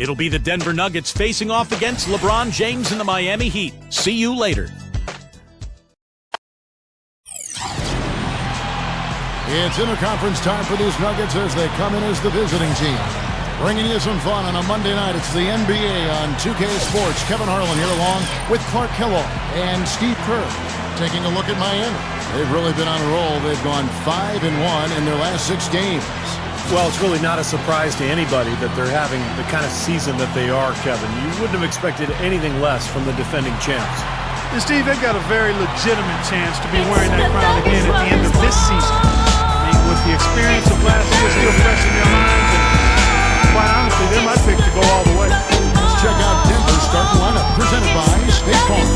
It'll be the Denver Nuggets facing off against LeBron James and the Miami Heat. See you later. It's interconference time for these Nuggets as they come in as the visiting team. Bringing you some fun on a Monday night. It's the NBA on 2K Sports. Kevin Harlan here along with Clark Kellogg and Steve Kerr. Taking a look at Miami. They've really been on a roll. They've gone 5-1 in their last 6 games. Well, it's really not a surprise to anybody that they're having the kind of season that they are, Kevin. You wouldn't have expected anything less from the defending champs. And Steve, they've got a very legitimate chance to be wearing that crown again at the end of this season. I mean, with the experience of last year still fresh in their minds, and quite honestly, they're my pick to go all the way. Let's check out Denver's starting lineup, presented by State Farm.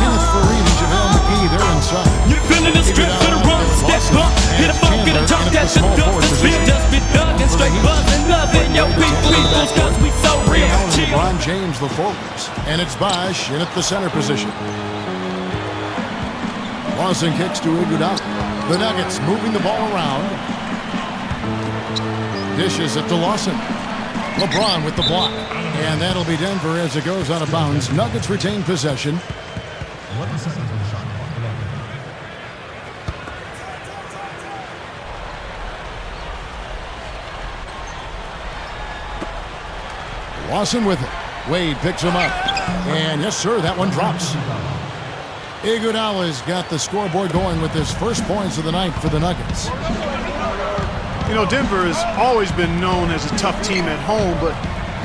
Kenneth Faried and JaVale McGee, they're inside. You're feeling the strip for the run, step up, hit a bump, get a talk, that's the dust, the just be dug, and straight buzzing, loving your peoples, cause we so real. LeBron James, the forwards, and it's Bosh in at the center position. Lawson kicks to Iguodala. The Nuggets moving the ball around. Dishes it to Lawson. LeBron with the block. And that'll be Denver as it goes out of bounds. Nuggets retain possession. Lawson with it. Wade picks him up. And yes, sir, that one drops. Iguodala's got the scoreboard going with his first points of the night for the Nuggets. You know, Denver has always been known as a tough team at home, but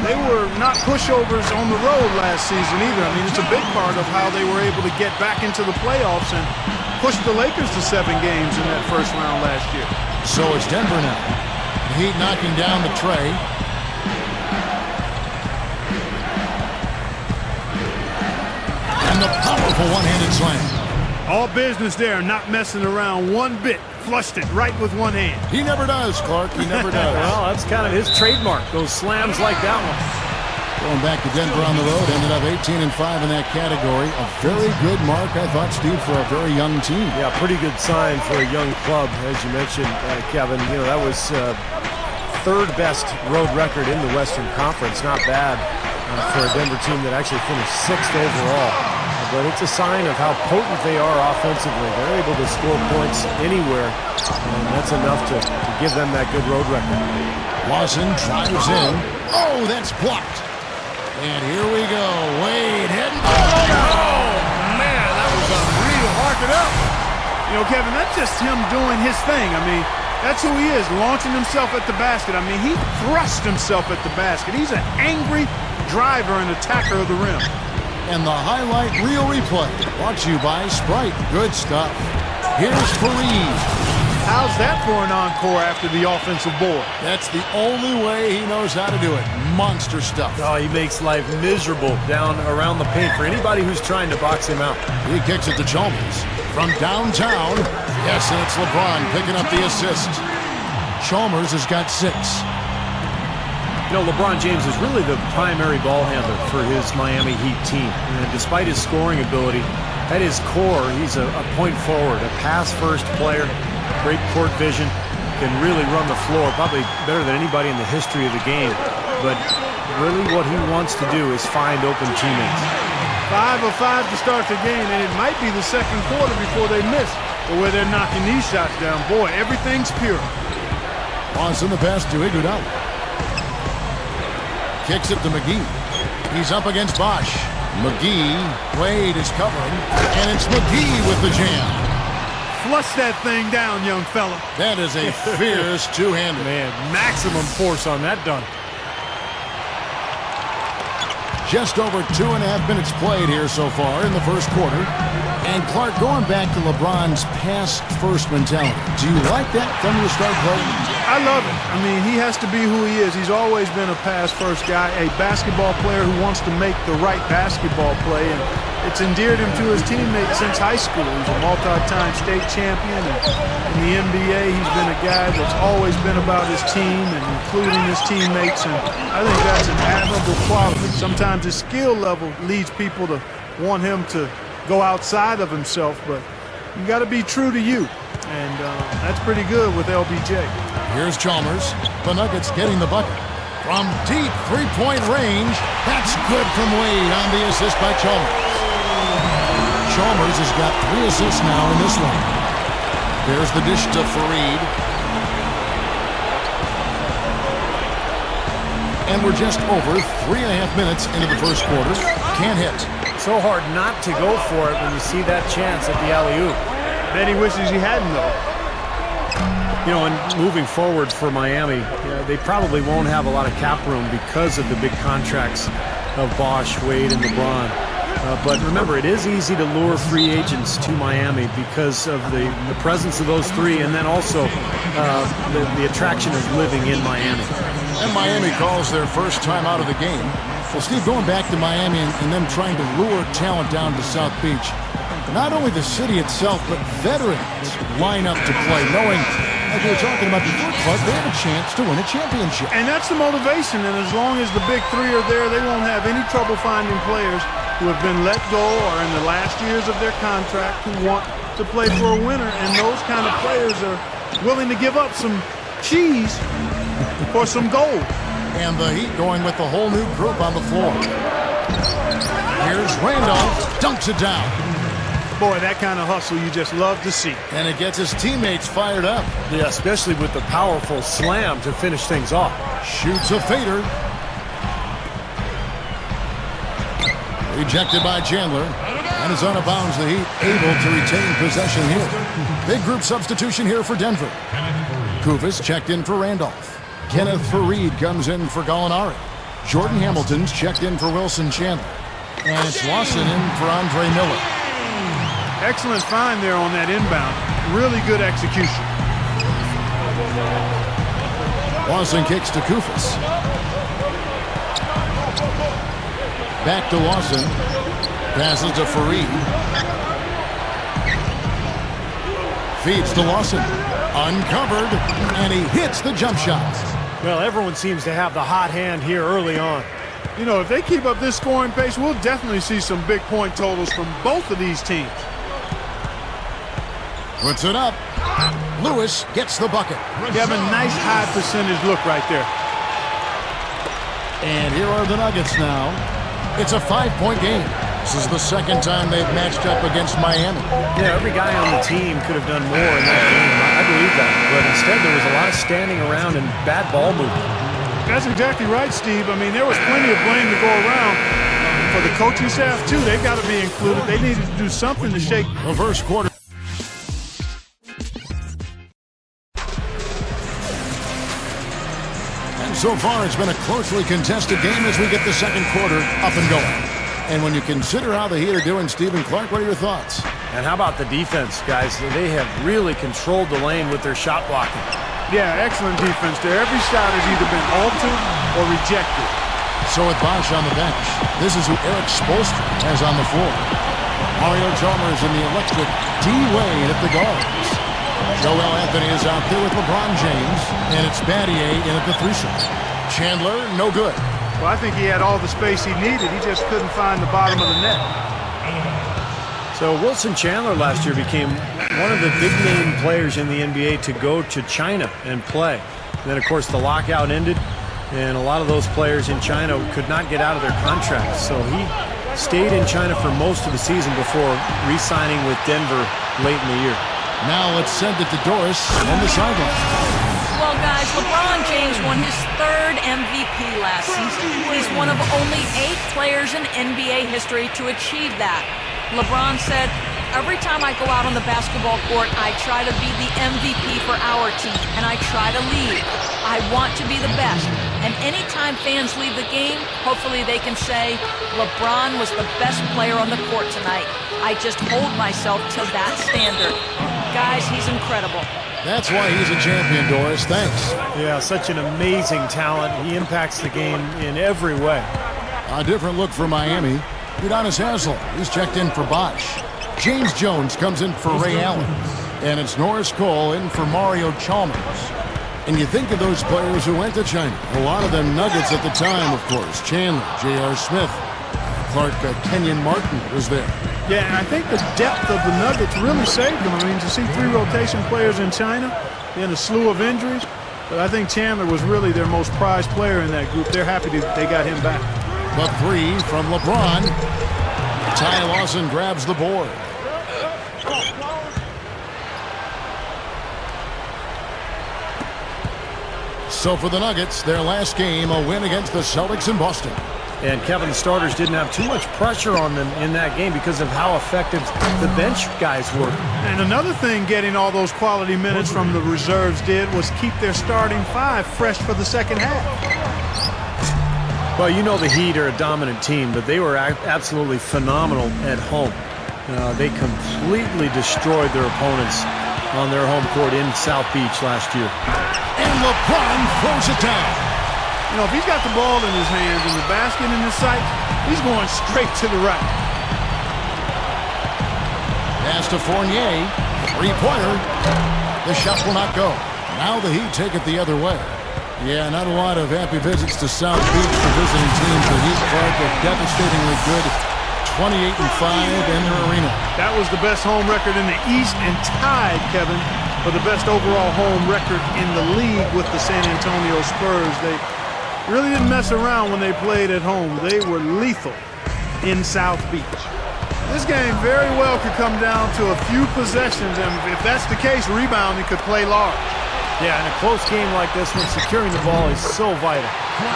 they were not pushovers on the road last season either. I mean, it's a big part of how they were able to get back into the playoffs and push the Lakers to 7 games in that first round last year. So it's Denver now. The Heat knocking down the tray. And the powerful one-handed slam. All business there, not messing around one bit. Flushed it right with one hand. He never does, Clark. He never does. Well, that's kind of his trademark, those slams like that one. Going back to Denver on the road, ended up 18-5 in that category. A very good mark, I thought, Steve, for a very young team. Yeah, pretty good sign for a young club, as you mentioned, Kevin. You know, that was third best road record in the Western Conference. Not bad for a Denver team that actually finished 6th overall. But it's a sign of how potent they are offensively. They're able to score points anywhere, and that's enough to give them that good road record. Lawson drives in. Oh, that's blocked. And here we go. Wade heading. Oh, man, that was unreal. Mark it up. You know, Kevin, that's just him doing his thing. I mean, that's who he is, launching himself at the basket. I mean, he thrust himself at the basket. He's an angry driver and attacker of the rim. And the highlight reel replay brought to you by Sprite. Good stuff. Here's Faried. How's that for an encore after the offensive board? That's the only way he knows how to do it. Monster stuff. Oh, he makes life miserable down around the paint for anybody who's trying to box him out. He kicks it to Chalmers from downtown. Yes, and it's LeBron picking up the assist. Chalmers has got 6. You know, LeBron James is really the primary ball handler for his Miami Heat team. And despite his scoring ability, at his core, he's a point forward, a pass-first player, great court vision, can really run the floor, probably better than anybody in the history of the game. But really what he wants to do is find open teammates. 5 of 5 to start the game, and it might be the second quarter before they miss. But where they're knocking these shots down, boy, everything's pure. Lawson the pass to Iguodala. Kicks it to McGee. He's up against Bosh. McGee, Wade is covering, and it's McGee with the jam. Flush that thing down, young fella. That is a fierce two-hander. Man, maximum force on that dunk. Just over 2.5 minutes played here so far in the first quarter. And Clark, going back to LeBron's pass-first mentality, do you like that from your start play? I love it. I mean, he has to be who he is. He's always been a pass-first guy, a basketball player who wants to make the right basketball play, and it's endeared him to his teammates since high school. He's a multi-time state champion, and in the NBA, he's been a guy that's always been about his team and including his teammates, and I think that's an admirable quality. Sometimes his skill level leads people to want him to go outside of himself, but you got to be true to you, and that's pretty good with LBJ. Here's Chalmers. The Nuggets getting the bucket. From deep three-point range, that's good from Wade on the assist by Chalmers. Chalmers has got 3 assists now in this one. There's the dish to Fareed. And we're just over 3.5 minutes into the first quarter. Can't hit. So hard not to go for it when you see that chance at the alley-oop. Then he wishes he hadn't, though. You know, and moving forward for Miami, they probably won't have a lot of cap room because of the big contracts of Bosh, Wade, and LeBron. But remember, it is easy to lure free agents to Miami because of the presence of those 3, and then also the attraction of living in Miami. And Miami calls their first time out of the game. Well, Steve, going back to Miami and them trying to lure talent down to South Beach, not only the city itself, but veterans line up to play, knowing, like we were talking about before, Clark, they have a chance to win a championship. And that's the motivation, and as long as the big 3 are there, they won't have any trouble finding players who have been let go or in the last years of their contract who want to play for a winner, and those kind of players are willing to give up some cheese for some gold. And the Heat going with the whole new group on the floor. Here's Randolph, dunks it down. Boy, that kind of hustle you just love to see. And it gets his teammates fired up. Yeah, especially with the powerful slam to finish things off. Shoots a fader. Rejected by Chandler. And is out of bounds. The Heat able to retain possession here. Big group substitution here for Denver. Kufis checked in for Randolph. Kenneth Fareed comes in for Gallinari. Jordan Hamilton's checked in for Wilson Chandler. And it's Lawson in for Andre Miller. Excellent find there on that inbound. Really good execution. Lawson kicks to Kufis. Back to Lawson. Passes to Fareed. Feeds to Lawson. Uncovered. And he hits the jump shot. Well, everyone seems to have the hot hand here early on. You know, if they keep up this scoring pace, we'll definitely see some big point totals from both of these teams. Puts it up. Lewis gets the bucket. You have a nice high percentage look right there. And here are the Nuggets now. It's a 5-point game. This is the second time they've matched up against Miami. Yeah, every guy on the team could have done more in that game. I believe that. But instead, there was a lot of standing around and bad ball movement. That's exactly right, Steve. I mean, there was plenty of blame to go around. For the coaching staff, too, they've got to be included. They needed to do something to shake the first quarter. And so far, it's been a closely contested game as we get the second quarter up and going. And when you consider how the Heat are doing, Stephen Clark, what are your thoughts? And how about the defense, guys? They have really controlled the lane with their shot blocking. Yeah, excellent defense there. Every shot has either been altered or rejected. So with Bosh on the bench, this is who Eric Spoelstra has on the floor. Mario Chalmers in the electric D-Wade at the guards. Joel Anthony is out there with LeBron James, and it's Battier in at the 3-shot. Chandler, no good. Well, I think he had all the space he needed. He just couldn't find the bottom of the net. So Wilson Chandler last year became one of the big-name players in the NBA to go to China and play. And then, of course, the lockout ended, and a lot of those players in China could not get out of their contracts. So he stayed in China for most of the season before re-signing with Denver late in the year. Now let's send it to Doris on the sideline. Well, guys, LeBron James won his 3rd MVP last season. He's one of only 8 players in NBA history to achieve that. LeBron said, every time I go out on the basketball court, I try to be the MVP for our team, and I try to lead. I want to be the best. And anytime fans leave the game, hopefully they can say, LeBron was the best player on the court tonight. I just hold myself to that standard. Guys, he's incredible. That's why he's a champion, Doris. Thanks. Yeah, such an amazing talent. He impacts the game in every way. A different look for Miami. Udonis Haslem, he's checked in for Bosh. James Jones comes in for Ray Allen. And it's Norris Cole in for Mario Chalmers. And you think of those players who went to China. A lot of them Nuggets at the time, of course. Chandler, J.R. Smith, Clark, Kenyon Martin was there. Yeah, and I think the depth of the Nuggets really saved them. I mean, to see 3 rotation players in China, then a slew of injuries, But I think Chandler was really their most prized player in that group. They're happy that they got him back. The three from LeBron. Ty Lawson grabs the board. So for the Nuggets, their last game, a win against the Celtics in Boston. And Kevin, the starters didn't have too much pressure on them in that game because of how effective the bench guys were. And another thing getting all those quality minutes from the reserves did was keep their starting five fresh for the second half. Well, you know the Heat are a dominant team, but they were absolutely phenomenal at home. They completely destroyed their opponents on their home court in South Beach last year. And LeBron throws it down. You know, if he's got the ball in his hands and the basket in his sight, he's going straight to the right. Pass to Fournier. Three-pointer. The shot will not go. Now the Heat take it the other way. Yeah, not a lot of happy visits to South Beach for visiting teams. The Heat, Clark, are devastatingly good. 28-5 in their arena. That was the best home record in the East and tied, Kevin, for the best overall home record in the league with the San Antonio Spurs. They really didn't mess around when they played at home. They were lethal in South Beach. This game very well could come down to a few possessions, and if that's the case, rebounding could play large. Yeah, in a close game like this one, securing the ball is so vital.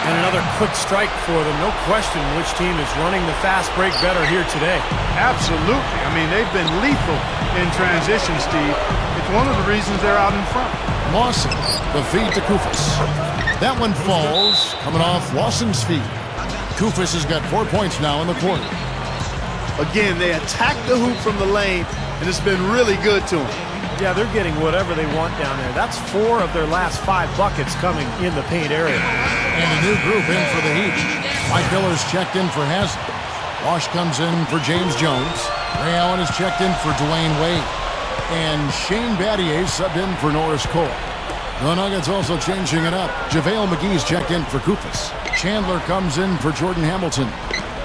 And another quick strike for them. No question which team is running the fast break better here today. Absolutely. I mean, they've been lethal in transition, Steve. It's one of the reasons they're out in front. Lawson, the feed to Koufos. That one falls, coming off Lawson's feet. Koufos has got 4 points now in the quarter. Again, they attack the hoop from the lane, and it's been really good to them. Yeah, they're getting whatever they want down there. That's 4 of their last 5 buckets coming in the paint area. And a new group in for the Heat. Mike Miller's checked in for Haslem. Wash comes in for James Jones. Ray Allen is checked in for Dwayne Wade. And Shane Battier subbed in for Norris Cole. The Nuggets also changing it up. JaVale McGee's checked in for Koufos. Chandler comes in for Jordan Hamilton.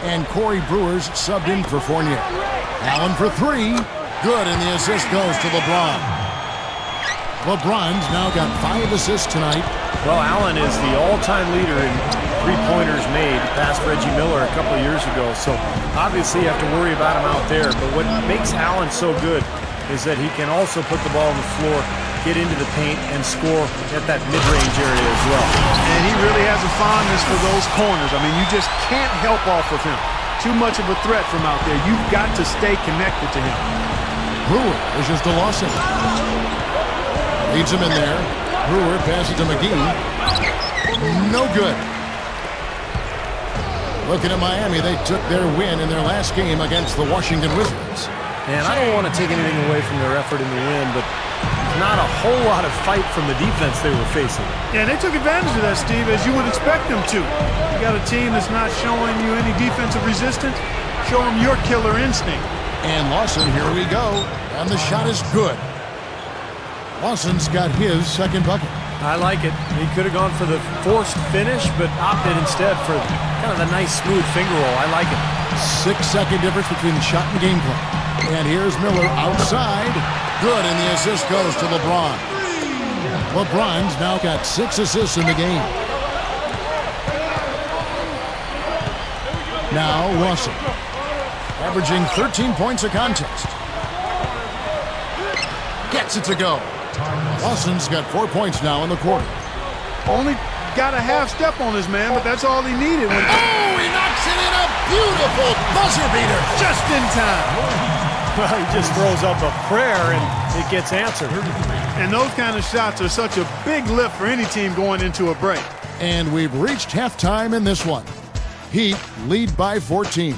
And Corey Brewer's subbed in for Fournier. Allen for 3. Good, and the assist goes to LeBron. LeBron's now got 5 assists tonight. Well, Allen is the all-time leader in three-pointers made, past Reggie Miller a couple of years ago. So obviously you have to worry about him out there. But what makes Allen so good is that he can also put the ball on the floor, get into the paint, and score at that mid-range area as well. And he really has a fondness for those corners. I mean, you just can't help off of him. Too much of a threat from out there. You've got to stay connected to him. Brewer is to Lawson. Leads him in there. Brewer passes to McGee. No good. Looking at Miami, they took their win in their last game against the Washington Wizards. And I don't want to take anything away from their effort in the win, but not a whole lot of fight from the defense they were facing. Yeah, they took advantage of that, Steve, as you would expect them to. You got a team that's not showing you any defensive resistance. Show them your killer instinct. And Lawson, here we go. And the shot is good. Lawson's got his second bucket. I like it. He could have gone for the forced finish, but opted instead for kind of the nice, smooth finger roll. I like it. 6-second difference between the shot and gameplay. And here's Miller outside. Good, and the assist goes to LeBron. LeBron's now got 6 assists in the game. Now Lawson, averaging 13 points a contest. Gets it to go. Lawson's got 4 points now in the quarter. Only got a half step on his man, but that's all he needed. Oh, he knocks it in, a beautiful buzzer beater. Just in time. Well, he just throws up a prayer and it gets answered. And those kind of shots are such a big lift for any team going into a break. And we've reached halftime in this one. Heat lead by 14.